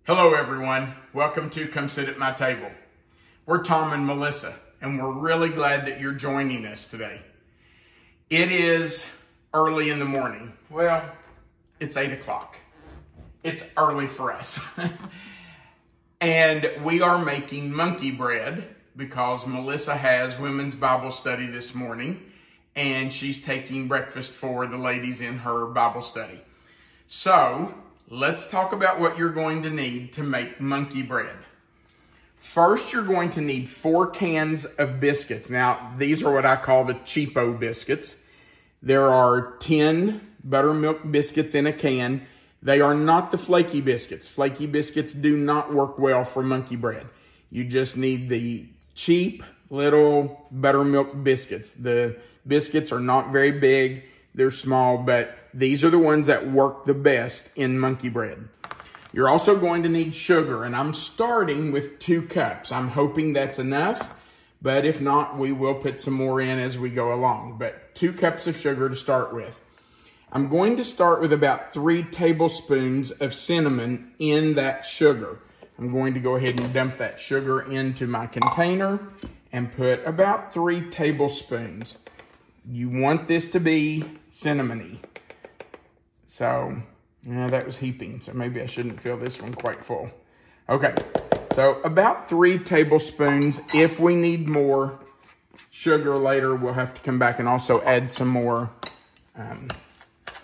Hello everyone, welcome to Come Sit at My Table. We're Tom and Melissa, and we're really glad that you're joining us today. It is early in the morning. Well, it's 8 o'clock. It's early for us. And we are making monkey bread because Melissa has women's Bible study this morning, and she's taking breakfast for the ladies in her Bible study. So, let's talk about what you're going to need to make monkey bread. First, you're going to need 4 cans of biscuits. Now, these are what I call the cheapo biscuits. There are 10 buttermilk biscuits in a can. They are not the flaky biscuits. Flaky biscuits do not work well for monkey bread. You just need the cheap little buttermilk biscuits. The biscuits are not very big. They're small, but these are the ones that work the best in monkey bread. You're also going to need sugar, and I'm starting with 2 cups. I'm hoping that's enough, but if not, we will put some more in as we go along. But 2 cups of sugar to start with. I'm going to start with about 3 tablespoons of cinnamon in that sugar. I'm going to go ahead and dump that sugar into my container and put about 3 tablespoons. You want this to be cinnamony. So, that was heaping, so maybe I shouldn't fill this one quite full. Okay, so about 3 tablespoons. If we need more sugar later, we'll have to come back and also add some more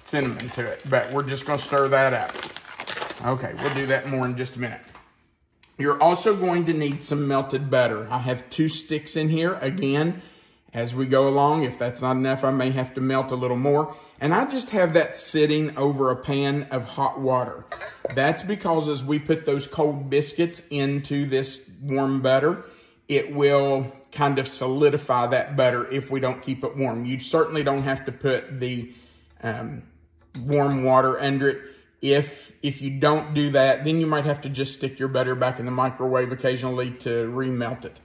cinnamon to it. But we're just going to stir that up. Okay, we'll do that more in just a minute. You're also going to need some melted butter. I have 2 sticks in here. Again, as we go along, if that's not enough, I may have to melt a little more. And I just have that sitting over a pan of hot water. That's because as we put those cold biscuits into this warm butter, it will kind of solidify that butter if we don't keep it warm. You certainly don't have to put the warm water under it. If you don't do that, then you might have to just stick your butter back in the microwave occasionally to remelt it.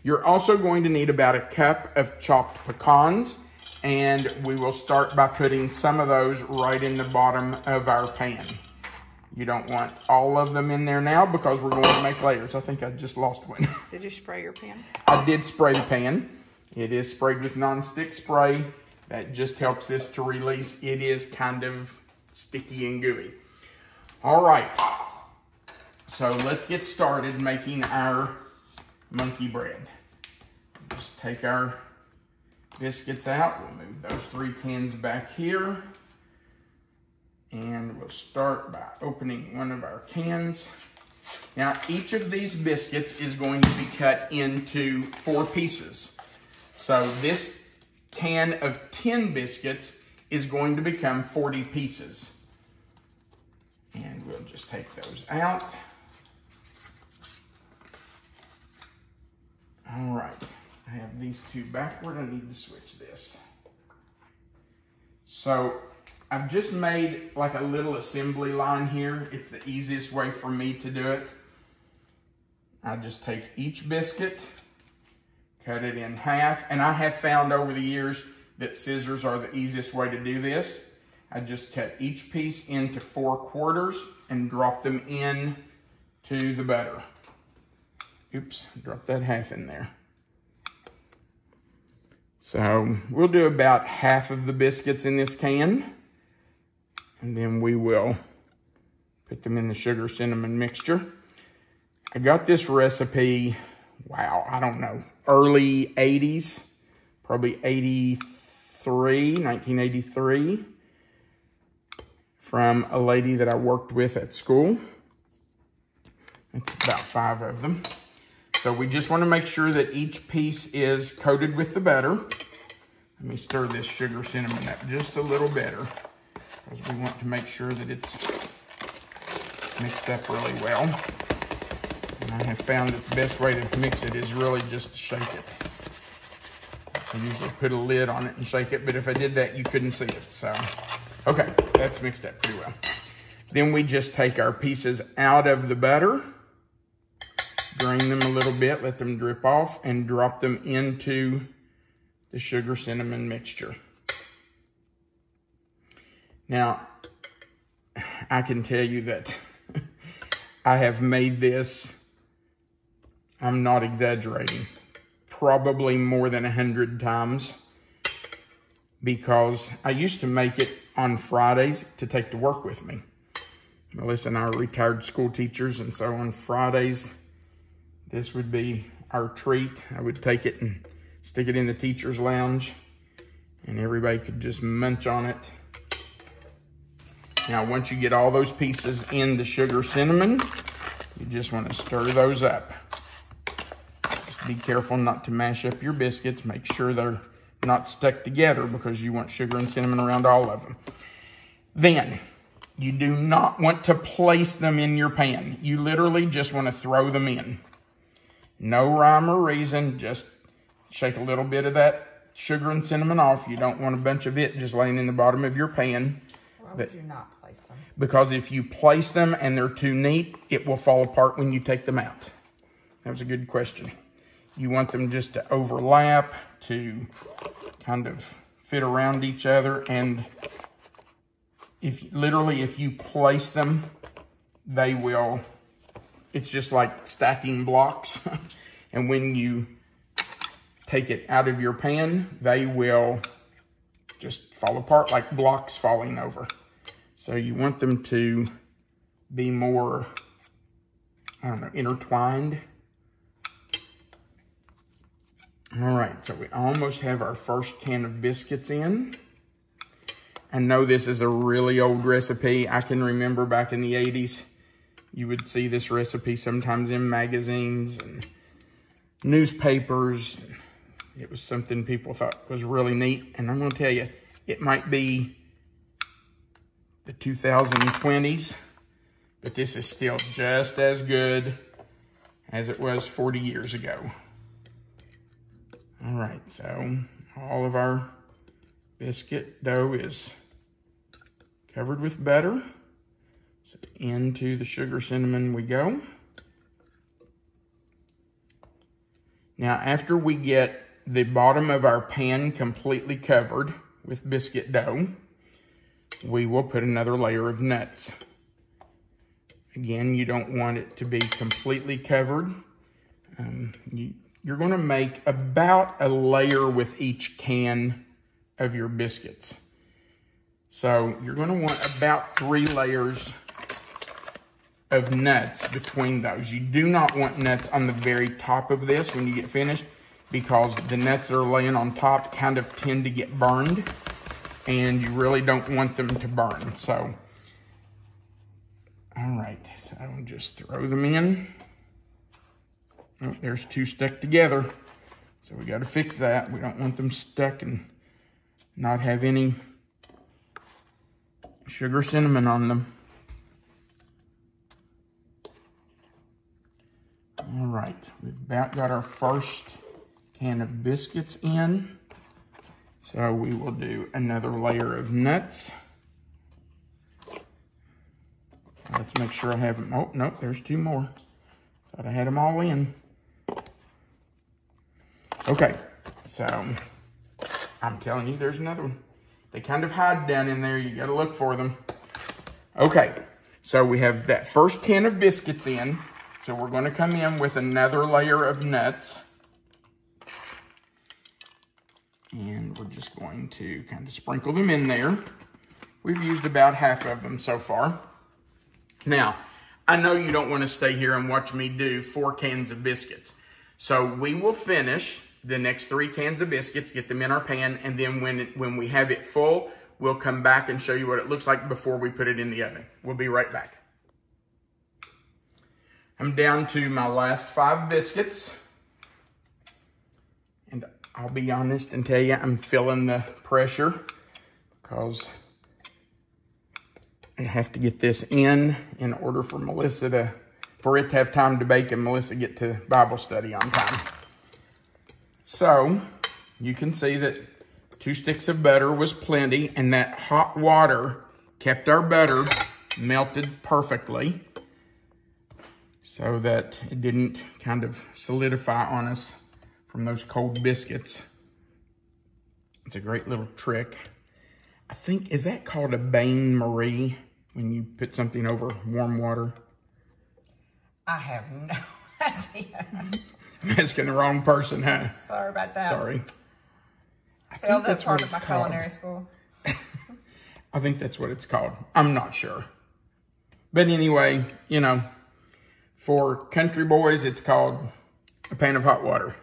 You're also going to need about 1 cup of chopped pecans, and we will start by putting some of those right in the bottom of our pan. You don't want all of them in there now because we're going to make layers. I think I just lost one. Did you spray your pan? I did spray the pan. It is sprayed with non-stick spray. That just helps this to release. It is kind of sticky and gooey. All right, so let's get started making our monkey bread. Just take our biscuits out. We'll move those 3 cans back here. And we'll start by opening one of our cans. Now, each of these biscuits is going to be cut into 4 pieces. So this can of 10 biscuits is going to become 40 pieces. And we'll just take those out. All right, I have these 2 backward. I need to switch this. So I've just made like a little assembly line here. It's the easiest way for me to do it. I just take each biscuit, cut it in half, and I have found over the years that scissors are the easiest way to do this. I just cut each piece into 4 quarters and drop them in to the butter. Oops, drop that half in there. So we'll do about half of the biscuits in this can. And then we will put them in the sugar cinnamon mixture. I got this recipe, wow, I don't know, early 80s, probably 1983, from a lady that I worked with at school. It's about 5 of them. So we just want to make sure that each piece is coated with the butter. Let me stir this sugar cinnamon up just a little better because we want to make sure that it's mixed up really well. And I have found that the best way to mix it is really just to shake it. I usually put a lid on it and shake it, but if I did that, you couldn't see it. So, okay, that's mixed up pretty well. Then we just take our pieces out of the butter, drain them a little bit, let them drip off, and drop them into the sugar cinnamon mixture. Now, I can tell you that I have made this, I'm not exaggerating, probably more than 100 times, because I used to make it on Fridays to take to work with me. Melissa and I are retired school teachers, and so on Fridays, this would be our treat. I would take it and stick it in the teacher's lounge, and everybody could just munch on it. Now, once you get all those pieces in the sugar cinnamon, you just want to stir those up. Just be careful not to mash up your biscuits. Make sure they're not stuck together because you want sugar and cinnamon around all of them. Then, you do not want to place them in your pan. You literally just want to throw them in. No rhyme or reason, just shake a little bit of that sugar and cinnamon off. You don't want a bunch of it just laying in the bottom of your pan. Why would you not place them? Because if you place them and they're too neat, it will fall apart when you take them out. That was a good question. You want them just to overlap, to kind of fit around each other, and if you place them, they will, it's just like stacking blocks. And when you take it out of your pan, they will just fall apart like blocks falling over. So you want them to be more, I don't know, intertwined. All right, so we almost have our first can of biscuits in. I know this is a really old recipe. I can remember back in the 80s, you would see this recipe sometimes in magazines and newspapers. It was something people thought was really neat. And I'm going to tell you, it might be the 2020s, but this is still just as good as it was 40 years ago. All right, so all of our biscuit dough is covered with butter. So into the sugar cinnamon we go. Now, after we get the bottom of our pan completely covered with biscuit dough, we will put another layer of nuts. Again, you don't want it to be completely covered. You're going to make about a layer with each can of your biscuits. So you're going to want about 3 layers of nuts between those. You do not want nuts on the very top of this when you get finished, because the nuts that are laying on top kind of tend to get burned, and you really don't want them to burn. So, all right, so just throw them in. Oh, there's 2 stuck together. So we got to fix that. We don't want them stuck and not have any sugar cinnamon on them. All right, we've about got our first can of biscuits in. So we will do another layer of nuts. Let's make sure I have them. Oh, nope, there's 2 more. Thought I had them all in. Okay, so I'm telling you, there's another one. They kind of hide down in there. You got to look for them. Okay, so we have that first can of biscuits in. So we're going to come in with another layer of nuts. And we're just going to kind of sprinkle them in there. We've used about half of them so far. Now, I know you don't want to stay here and watch me do 4 cans of biscuits. So we will finish the next 3 cans of biscuits, get them in our pan, and then when we have it full, we'll come back and show you what it looks like before we put it in the oven. We'll be right back. I'm down to my last 5 biscuits. And I'll be honest and tell you, I'm feeling the pressure because I have to get this in order for for it to have time to bake and Melissa get to Bible study on time. So you can see that 2 sticks of butter was plenty, and that hot water kept our butter melted perfectly so that it didn't kind of solidify on us from those cold biscuits. It's a great little trick. I think, is that called a bain-marie when you put something over warm water? I have no idea. I'm asking the wrong person, huh? Sorry about that. Sorry. Failed that part of my culinary school. I think that's what it's called. I'm not sure. But anyway, you know, for country boys, it's called a pan of hot water.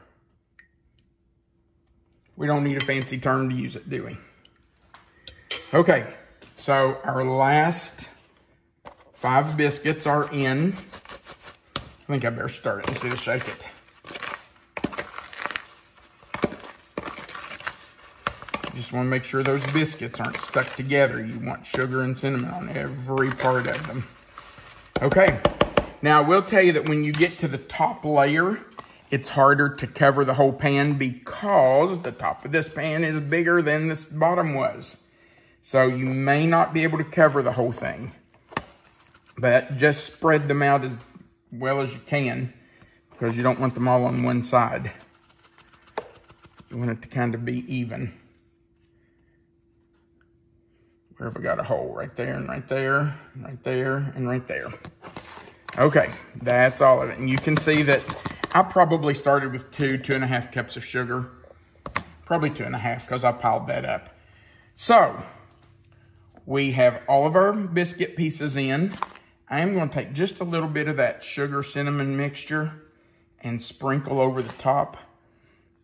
We don't need a fancy term to use it, do we? Okay, so our last 5 biscuits are in. I think I better stir it instead of shake it. Just want to make sure those biscuits aren't stuck together. You want sugar and cinnamon on every part of them. Okay, now I will tell you that when you get to the top layer, it's harder to cover the whole pan because the top of this pan is bigger than this bottom was. So you may not be able to cover the whole thing, but just spread them out as well as you can because you don't want them all on one side. You want it to kind of be even. Where have I got a hole? Right there and right there, right there and right there. Okay, that's all of it. And you can see that I probably started with 2.5 cups of sugar. Probably 2.5 because I piled that up. So, we have all of our biscuit pieces in. I am going to take just a little bit of that sugar cinnamon mixture and sprinkle over the top,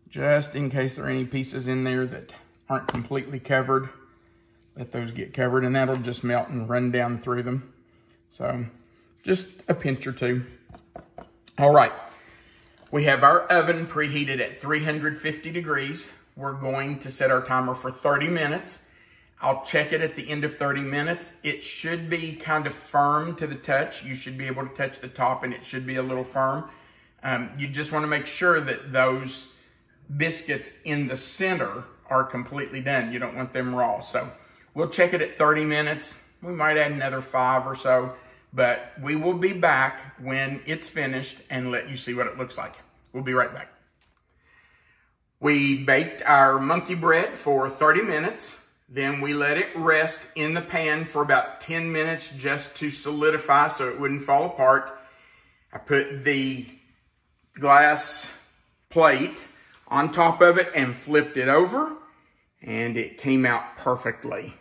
just in case there are any pieces in there that aren't completely covered. Let those get covered, and that'll just melt and run down through them. So, just a pinch or two. All right, we have our oven preheated at 350 degrees. We're going to set our timer for 30 minutes. I'll check it at the end of 30 minutes. It should be kind of firm to the touch. You should be able to touch the top, and it should be a little firm. You just want to make sure that those biscuits in the center are completely done. You don't want them raw. So we'll check it at 30 minutes. We might add another 5 or so, but we will be back when it's finished and let you see what it looks like. We'll be right back. We baked our monkey bread for 30 minutes. Then we let it rest in the pan for about 10 minutes just to solidify so it wouldn't fall apart. I put the glass plate on top of it and flipped it over, and it came out perfectly.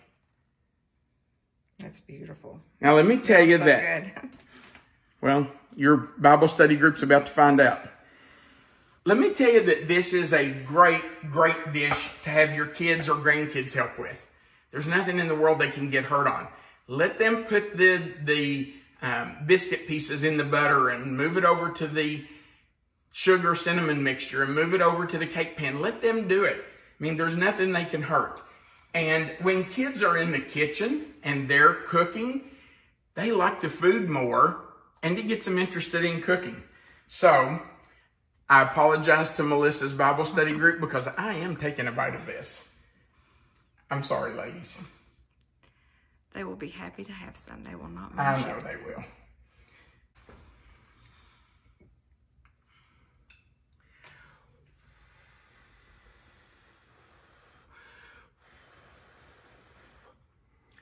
That's beautiful. Now let me tell you so that, good. Well, your Bible study group's about to find out. Let me tell you that this is a great, great dish to have your kids or grandkids help with. There's nothing in the world they can get hurt on. Let them put the biscuit pieces in the butter and move it over to the sugar cinnamon mixture and move it over to the cake pan. Let them do it. I mean, there's nothing they can hurt. And when kids are in the kitchen and they're cooking, they like the food more and it gets them interested in cooking. So I apologize to Melissa's Bible study group because I am taking a bite of this. I'm sorry, ladies. They will be happy to have some. They will not I mind. know they will.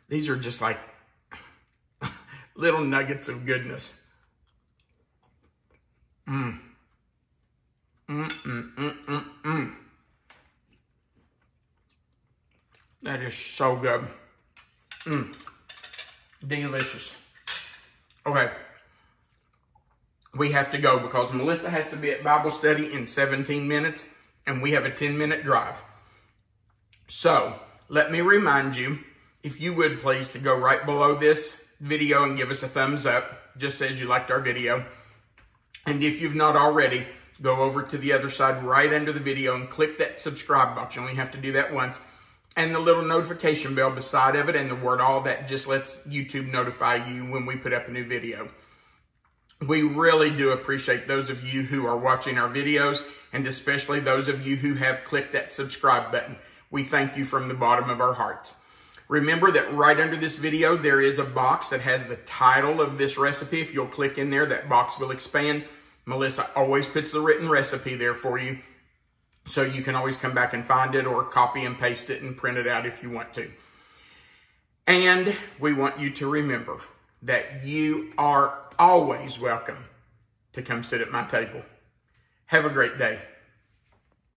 These are just like little nuggets of goodness. That is so good. Delicious. Okay. We have to go because Melissa has to be at Bible study in 17 minutes and we have a 10-minute drive. So, let me remind you, if you would please, to go right below this video and give us a thumbs up, just says you liked our video. And if you've not already, go over to the other side right under the video and click that subscribe box. You only have to do that once. And the little notification bell beside of it and the word all, that just lets YouTube notify you when we put up a new video. We really do appreciate those of you who are watching our videos, and especially those of you who have clicked that subscribe button. We thank you from the bottom of our hearts. Remember that right under this video, there is a box that has the title of this recipe. If you'll click in there, that box will expand. Melissa always puts the written recipe there for you, so you can always come back and find it or copy and paste it and print it out if you want to. And we want you to remember that you are always welcome to come sit at my table. Have a great day.